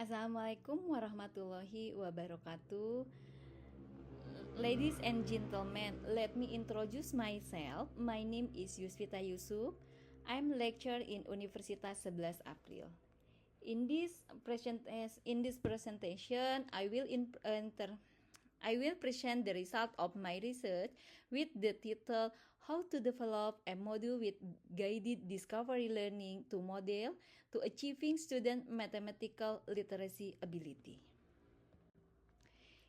Assalamualaikum warahmatullahi wabarakatuh. Ladies and gentlemen, let me introduce myself. My name is Yusvita Yusuf. I'm lecturer in Universitas 11 April. In this presentation, I will present the result of my research with the title How to Develop a Module with Guided Discovery Learning to Model to Achieving Student Mathematical Literacy Ability.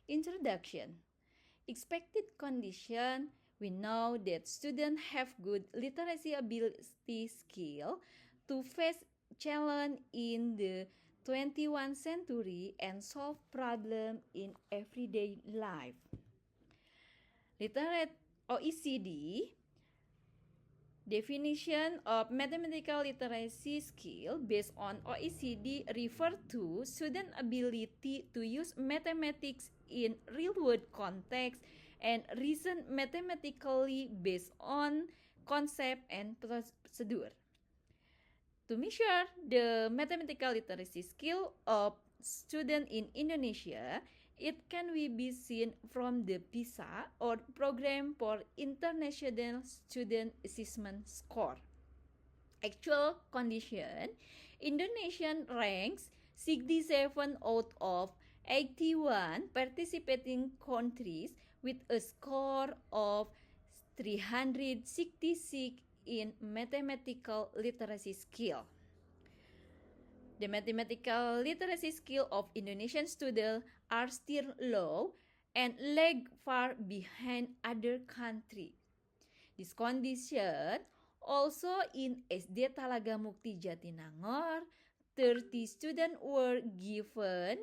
Introduction. Expected condition. We know that students have good literacy ability skill to face challenge in the 21st century and solve problem in everyday life. Literate OECD definition of mathematical literacy skill based on OECD refer to student ability to use mathematics in real-world context and reason mathematically based on concept and procedure. To measure the mathematical literacy skill of students in Indonesia, it can be seen from the PISA or Program for International Student Assessment Score. Actual condition, Indonesia ranks 67 out of 81 participating countries with a score of 366 in mathematical literacy skill. The mathematical literacy skill of Indonesian students are still low and lag far behind other countries. This condition also in SD Talaga Mukti Jatinangor, 30 students were given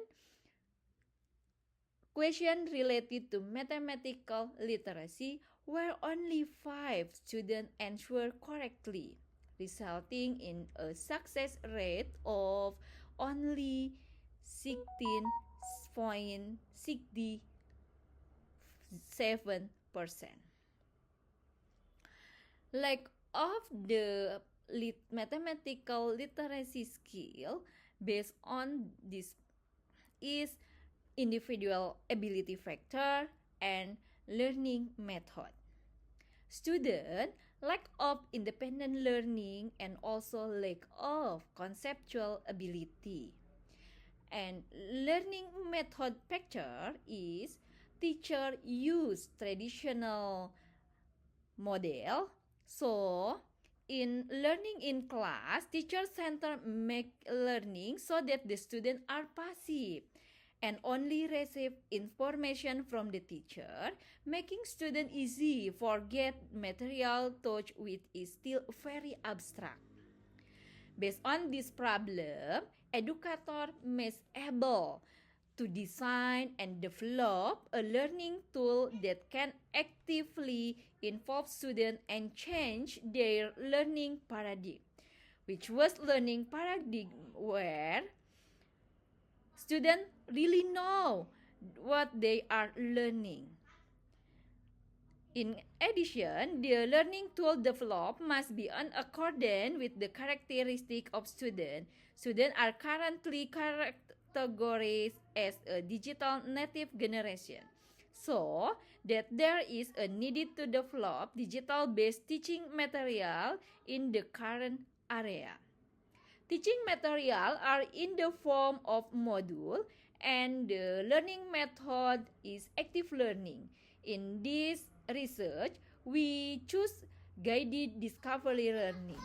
questions related to mathematical literacy where only 5 students answered correctly, resulting in a success rate of only 16.67%. Lack of the mathematical literacy skill based on this is individual ability factor and learning method. Student lack of independent learning and also lack of conceptual ability. And learning method factor is teacher use traditional model. So in learning in class, teacher center make learning so that the students are passive and only receive information from the teacher, making student easy forget material taught with is still very abstract. Based on this problem, educator must able to design and develop a learning tool that can actively involve students and change their learning paradigm, which was learning paradigm where students really know what they are learning. In addition, the learning tool developed must be in accordance with the characteristic of students. Students are currently categorized as a digital native generation, so that there is a need to develop digital-based teaching material in the current area. Teaching material are in the form of module and the learning method is active learning. In this research, we choose guided discovery learning.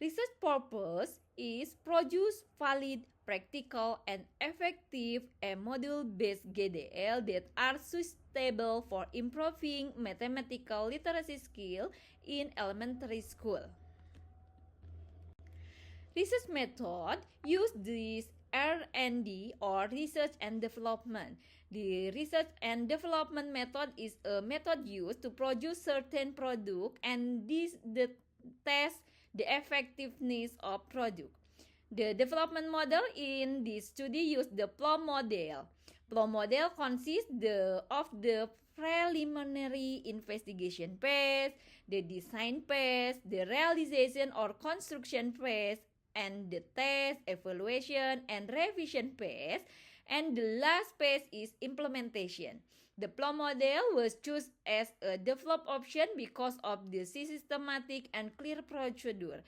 Research purpose is produce valid, practical, and effective module-based GDL that are suitable for improving mathematical literacy skill in elementary school. Research method use this R&D or research and development. The research and development method is a method used to produce certain product and the test the effectiveness of product. The development model in this study use the PLOM model. PLOM model consists of the preliminary investigation phase, the design phase, the realization or construction phase, and the test, evaluation, and revision phase. And the last phase is implementation. The PLO model was chosen as a developed option because of the systematic and clear procedure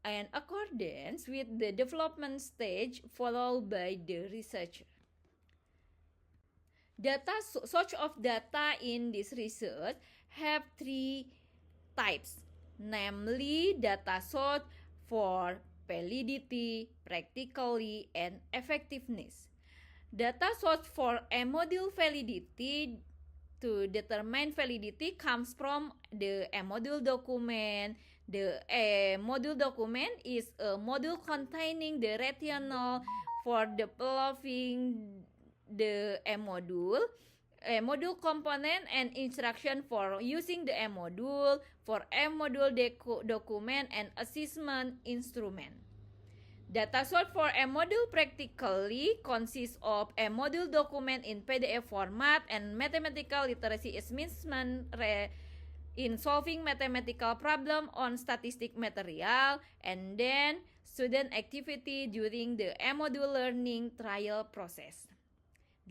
and accordance with the development stage followed by the researcher. Source of data in this research have three types, namely data source for validity, practically, and effectiveness. Data source for a module validity to determine validity comes from the module document. The module document is a module containing the rationale for developing the module component and instruction for using the module, for module document and assessment instrument. Data source for a module practically consists of a module document in PDF format and mathematical literacy assessment in solving mathematical problem on statistic material, and then student activity during the module learning trial process.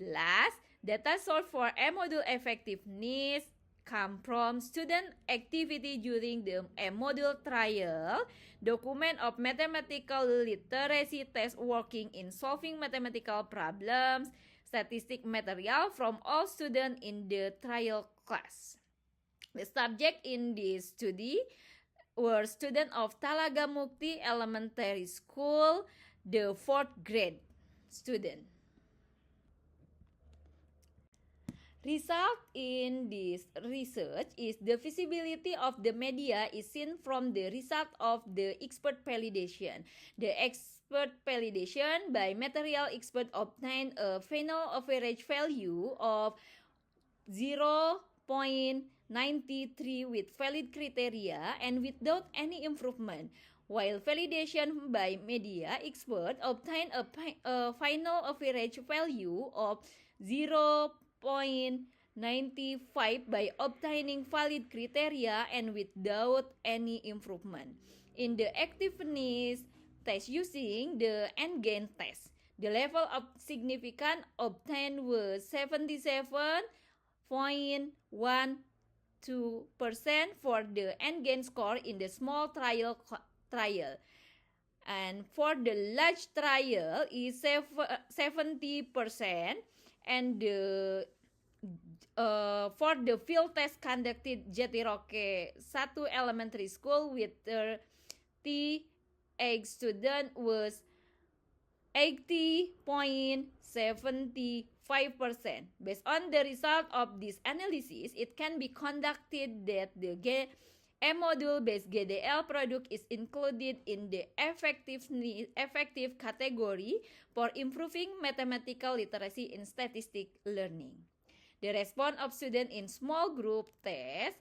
Last, data source for module effectiveness come from student activity during the module trial, document of mathematical literacy test working in solving mathematical problems, statistic material from all students in the trial class. The subject in this study were students of Talaga Mukti Elementary School, the 4th grade student. Result in this research is the feasibility of the media is seen from the result of the expert validation. The expert validation by material expert obtained a final average value of 0.93 with valid criteria and without any improvement, while validation by media expert obtained a final average value of 0.95 by obtaining valid criteria and without any improvement. In the effectiveness test using the N-GAIN test, the level of significance obtained was 77.12% for the N-GAIN score in the small trial, and for the large trial is 70%, and the for the field test conducted Jatiroke 1 Elementary School with 38 students was 80.75%. Based on the result of this analysis, it can be conducted that the module-based GDL product is included in the effective category for improving mathematical literacy in statistic learning. The response of students in small group test,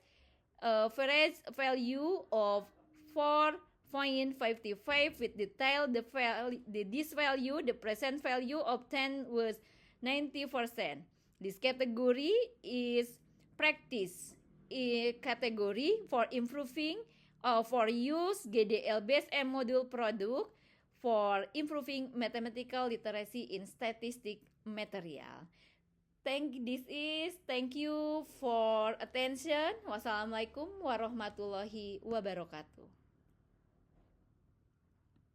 average value of 4.55 with detail this value, the present value obtained was 90%. This category is practice category for improving for use GDL-based module product for improving mathematical literacy in statistic material. Thank you for attention. Wassalamualaikum warahmatullahi wabarakatuh.